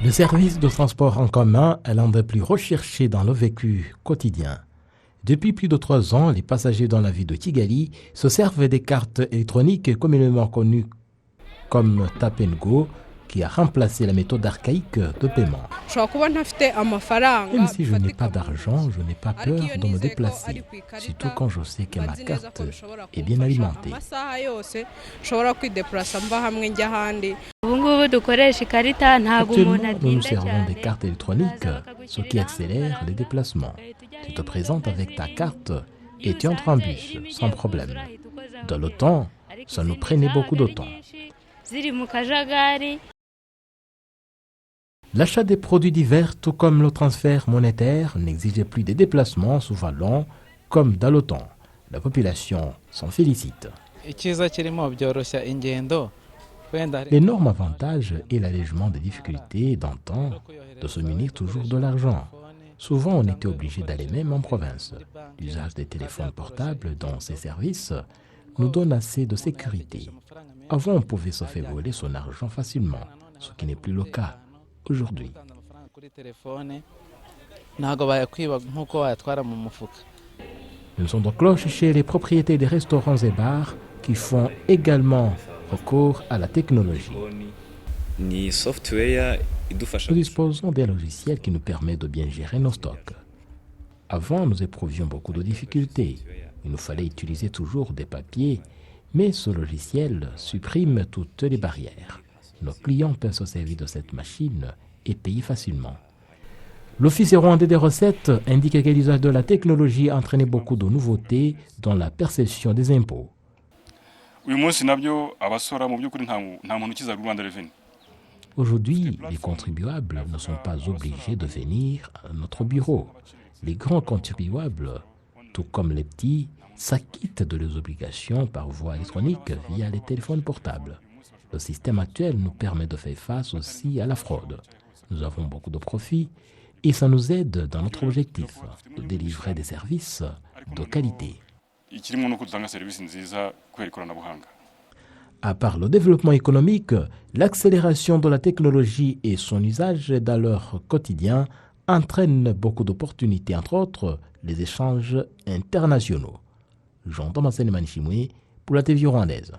Le service de transport en commun est l'un des plus recherchés dans le vécu quotidien. Depuis plus de 3 ans, les passagers dans la ville de Kigali se servent des cartes électroniques communément connues comme Tap & Go, qui a remplacé la méthode archaïque de paiement. Même si je n'ai pas d'argent, je n'ai pas peur de me déplacer, surtout quand je sais que ma carte est bien alimentée. Actuellement, nous nous servons des cartes électroniques, ce qui accélère les déplacements. Tu te présentes avec ta carte et tu entres en bus, sans problème. Dans le temps, ça nous prenait beaucoup de temps. L'achat des produits divers, tout comme le transfert monétaire, n'exigeait plus des déplacements souvent longs, comme dans le temps. La population s'en félicite. L'énorme avantage est l'allègement des difficultés d'antan de se munir toujours de l'argent. Souvent, on était obligé d'aller même en province. L'usage des téléphones portables dans ces services nous donne assez de sécurité. Avant, on pouvait se faire voler son argent facilement, ce qui n'est plus le cas aujourd'hui. Le son de cloche chez les propriétaires des restaurants et bars qui font également recours à la technologie. Nous disposons d'un logiciel qui nous permet de bien gérer nos stocks. Avant, nous éprouvions beaucoup de difficultés. Il nous fallait utiliser toujours des papiers, mais ce logiciel supprime toutes les barrières. Nos clients peuvent se servir de cette machine et payer facilement. L'Office rwandais des recettes indique que l'usage de la technologie a entraîné beaucoup de nouveautés dans la perception des impôts. Aujourd'hui, les contribuables ne sont pas obligés de venir à notre bureau. Les grands contribuables, tout comme les petits, s'acquittent de leurs obligations par voie électronique via les téléphones portables. Le système actuel nous permet de faire face aussi à la fraude. Nous avons beaucoup de profits et ça nous aide dans notre objectif de délivrer des services de qualité. À part le développement économique, l'accélération de la technologie et son usage dans leur quotidien entraînent beaucoup d'opportunités, entre autres les échanges internationaux. Jean Thomas Manchimwe pour la TV rwandaise.